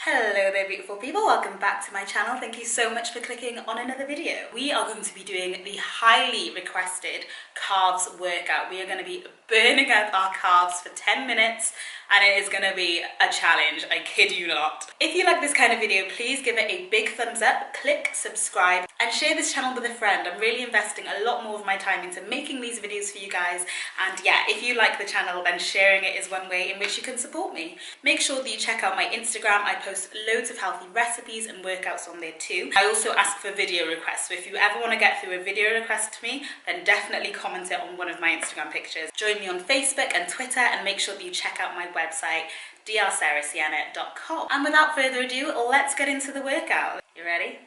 Hello there beautiful people, welcome back to my channel. Thank you so much for clicking on another video. We are going to be doing the highly requested calves workout. We are going to be burning up our calves for 10 minutes and it is going to be a challenge, I kid you not. If you like this kind of video, please give it a big thumbs up, click subscribe and share this channel with a friend. I'm really investing a lot more of my time into making these videos for you guys, and yeah, if you like the channel then sharing it is one way in which you can support me. Make sure that you check out my Instagram. I post loads of healthy recipes and workouts on there too. I also ask for video requests, so if you ever want to get through a video request to me, then definitely comment it on one of my Instagram pictures. Join me on Facebook and Twitter, and make sure that you check out my website DrSaraOtung.com. And without further ado, let's get into the workout. You ready?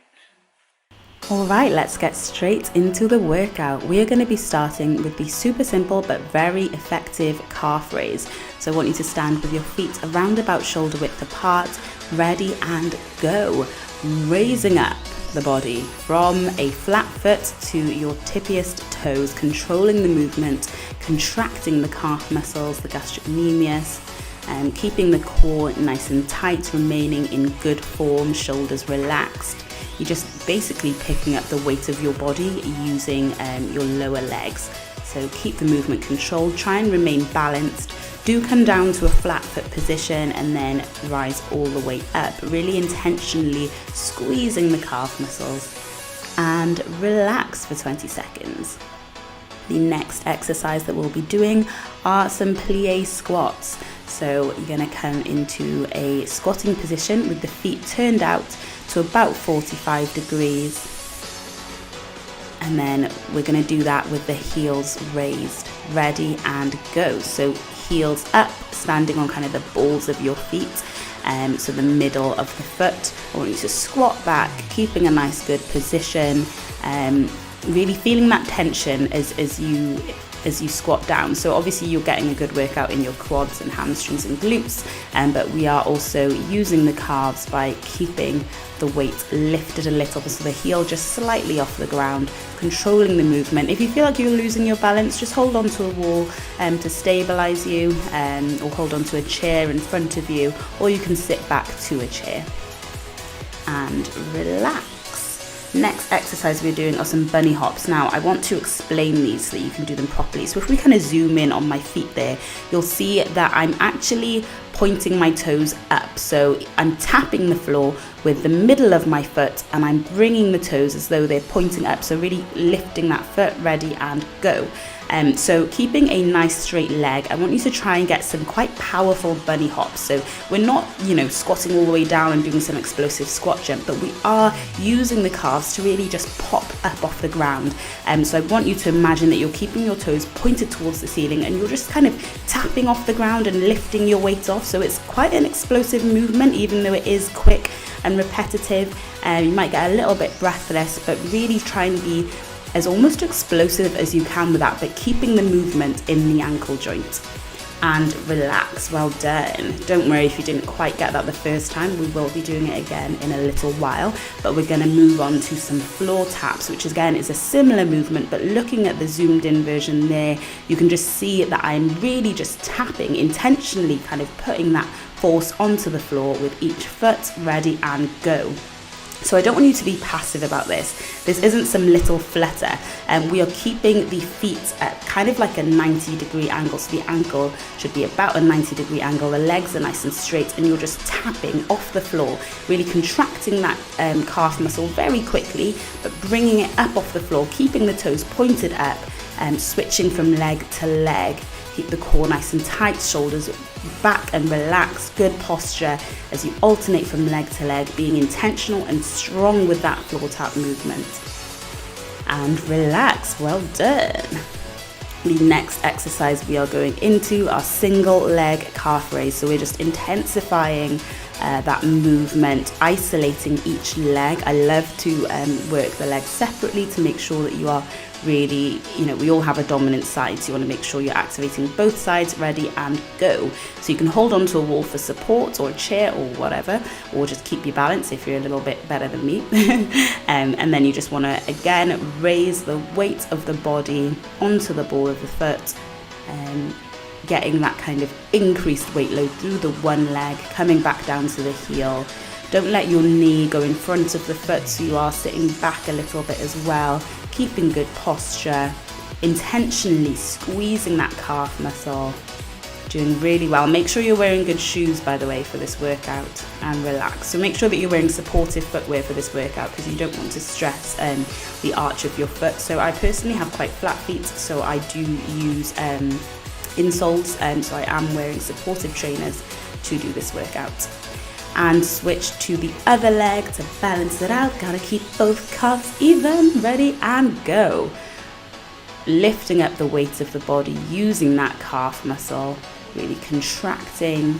Alright, let's get straight into the workout. We are going to be starting with the super simple but very effective calf raise. So I want you to stand with your feet around about shoulder width apart, ready and go. Raising up the body from a flat foot to your tippiest toes, controlling the movement, contracting the calf muscles, the gastrocnemius, and keeping the core nice and tight, remaining in good form, shoulders relaxed. You're just basically picking up the weight of your body using your lower legs. So keep the movement controlled, try and remain balanced. Do come down to a flat foot position and then rise all the way up, really intentionally squeezing the calf muscles, and relax for 20 seconds. The next exercise that we'll be doing are some plie squats. So you're going to come into a squatting position with the feet turned out to about 45 degrees. And then we're going to do that with the heels raised. Ready and go. So heels up, standing on kind of the balls of your feet. So the middle of the foot. I want you to squat back, keeping a nice good position. Really feeling that tension as you squat down. So obviously you're getting a good workout in your quads and hamstrings and glutes, but we are also using the calves by keeping the weight lifted a little, so the heel just slightly off the ground, controlling the movement. If you feel like you're losing your balance, just hold on to a wall to stabilize you, or hold on to a chair in front of you, or you can sit back to a chair and relax. Next exercise we're doing are some bunny hops. Now I want to explain these so that you can do them properly. So if we kind of zoom in on my feet there, you'll see that I'm actually pointing my toes up. So I'm tapping the floor with the middle of my foot and I'm bringing the toes as though they're pointing up. So really lifting that foot, ready and go. So keeping a nice straight leg, I want you to try and get some quite powerful bunny hops. So we're not, squatting all the way down and doing some explosive squat jump, but we are using the calves to really just pop up off the ground. So I want you to imagine that you're keeping your toes pointed towards the ceiling and you're just kind of tapping off the ground and lifting your weight off. So it's quite an explosive movement, even though it is quick and repetitive. You might get a little bit breathless, but really try and be as almost explosive as you can with that, but keeping the movement in the ankle joint. And relax. Well done. Don't worry if you didn't quite get that the first time, we will be doing it again in a little while, but we're going to move on to some floor taps, which again is a similar movement, but looking at the zoomed in version there, you can just see that I'm really just tapping, intentionally kind of putting that force onto the floor with each foot. Ready and go. So I don't want you to be passive about this. This isn't some little flutter. We are keeping the feet at kind of like a 90-degree angle. So the ankle should be about a 90-degree angle. The legs are nice and straight and you're just tapping off the floor, really contracting that calf muscle very quickly, but bringing it up off the floor, keeping the toes pointed up, switching from leg to leg. Keep the core nice and tight, shoulders back and relaxed, good posture as you alternate from leg to leg, being intentional and strong with that floor tap movement. And relax, well done. The next exercise we are going into are single leg calf raise. So we're just intensifying that movement, isolating each leg. I love to work the legs separately to make sure that you are really, we all have a dominant side, so you want to make sure you're activating both sides. Ready and go. So you can hold on to a wall for support or a chair or whatever, or just keep your balance if you're a little bit better than me. And then you just want to again raise the weight of the body onto the ball of the foot, getting that kind of increased weight load through the one leg, coming back down to the heel. Don't let your knee go in front of the foot, so you are sitting back a little bit as well, keeping good posture, intentionally squeezing that calf muscle, doing really well. Make sure you're wearing good shoes, by the way, for this workout, and relax. So make sure that you're wearing supportive footwear for this workout, because you don't want to stress the arch of your foot. So I personally have quite flat feet, so I do use insoles, so I am wearing supportive trainers to do this workout. And switch to the other leg to balance it out. Gotta keep both calves even. Ready and go. Lifting up the weight of the body, using that calf muscle, really contracting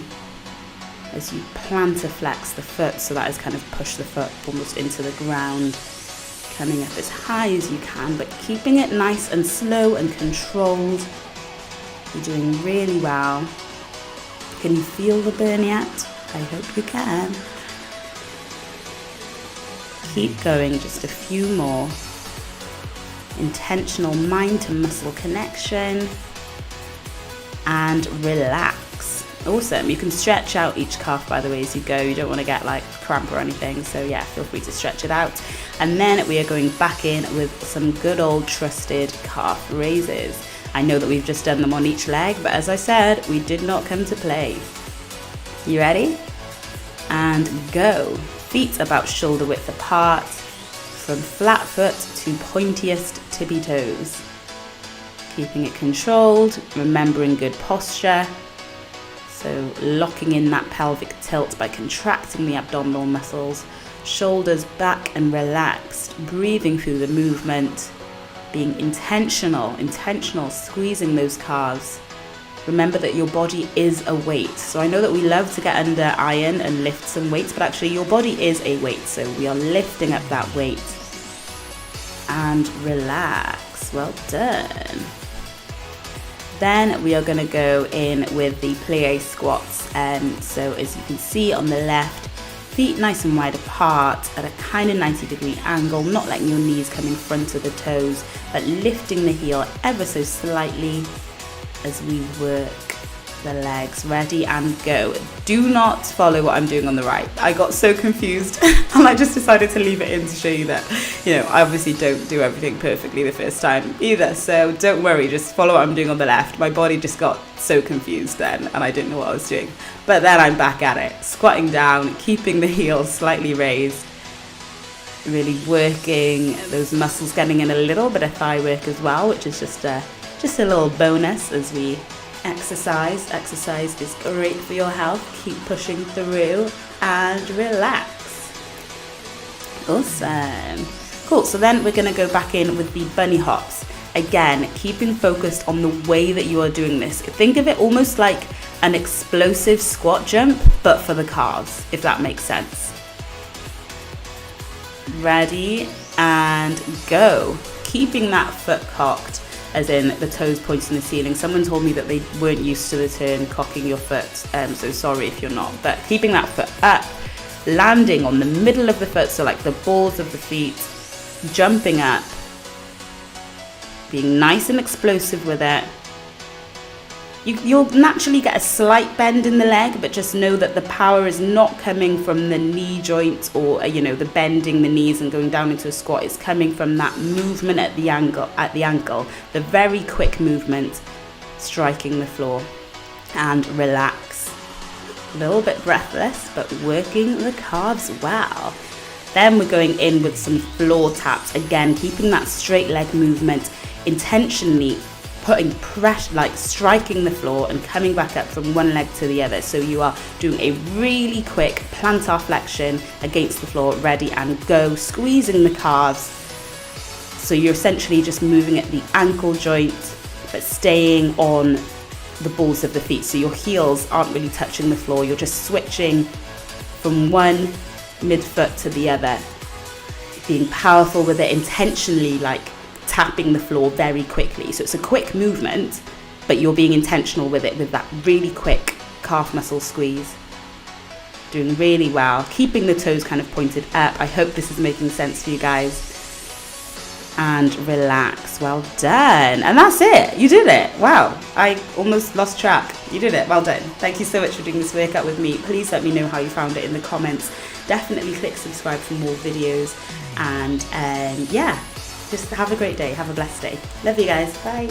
as you plantar flex the foot, so that is kind of push the foot almost into the ground, coming up as high as you can, but keeping it nice and slow and controlled. You're doing really well. Can you feel the burn yet? I hope you can. Keep going, just a few more. Intentional mind to muscle connection. And relax. Awesome. You can stretch out each calf, by the way, as you go. You don't want to get like cramp or anything, so yeah, feel free to stretch it out. And then we are going back in with some good old trusted calf raises. I know that we've just done them on each leg, but as I said, we did not come to play. You ready? And go. Feet about shoulder width apart, from flat foot to pointiest tippy toes. Keeping it controlled, remembering good posture. So locking in that pelvic tilt by contracting the abdominal muscles, shoulders back and relaxed, breathing through the movement, being intentional, squeezing those calves. Remember that your body is a weight. So I know that we love to get under iron and lift some weights, but actually your body is a weight. So we are lifting up that weight. And relax. Well done. Then we are going to go in with the plie squats. So as you can see on the left, feet nice and wide apart at a kind of 90-degree angle, not letting your knees come in front of the toes, but lifting the heel ever so slightly as we work the legs. Ready and go. Do not follow what I'm doing on the right. I got so confused and I just decided to leave it in to show you that, I obviously don't do everything perfectly the first time either. So don't worry, just follow what I'm doing on the left. My body just got so confused then and I didn't know what I was doing. But then I'm back at it, squatting down, keeping the heels slightly raised, really working those muscles, getting in a little bit of thigh work as well, which is just a little bonus as we exercise. Exercise is great for your health. Keep pushing through and relax. Awesome. Cool. So then we're going to go back in with the bunny hops. Again, keeping focused on the way that you are doing this. Think of it almost like an explosive squat jump, but for the calves, if that makes sense. Ready and go. Keeping that foot cocked, as in the toes pointing the ceiling. Someone told me that they weren't used to the term cocking your foot, so sorry if you're not. But keeping that foot up, landing on the middle of the foot, so like the balls of the feet, jumping up, being nice and explosive with it. You'll naturally get a slight bend in the leg, but just know that the power is not coming from the knee joint or the bending the knees and going down into a squat. It's coming from that movement at the ankle, the very quick movement, striking the floor. And relax. A little bit breathless, but working the calves well. Then we're going in with some floor taps. Again, keeping that straight leg movement, intentionally putting pressure, like striking the floor and coming back up from one leg to the other. So you are doing a really quick plantar flexion against the floor. Ready and go. Squeezing the calves. So you're essentially just moving at the ankle joint, but staying on the balls of the feet. So your heels aren't really touching the floor. You're just switching from one midfoot to the other. Being powerful with it, intentionally like tapping the floor very quickly. So it's a quick movement, but you're being intentional with it, with that really quick calf muscle squeeze. Doing really well, keeping the toes kind of pointed up. I hope this is making sense for you guys. and relax. Well done. And that's it. You did it. Wow. I almost lost track. You did it. Well done. Thank you so much for doing this workout with me. Please let me know how you found it in the comments. Definitely click subscribe for more videos. And yeah, just have a great day. Have a blessed day. Love you guys. Bye.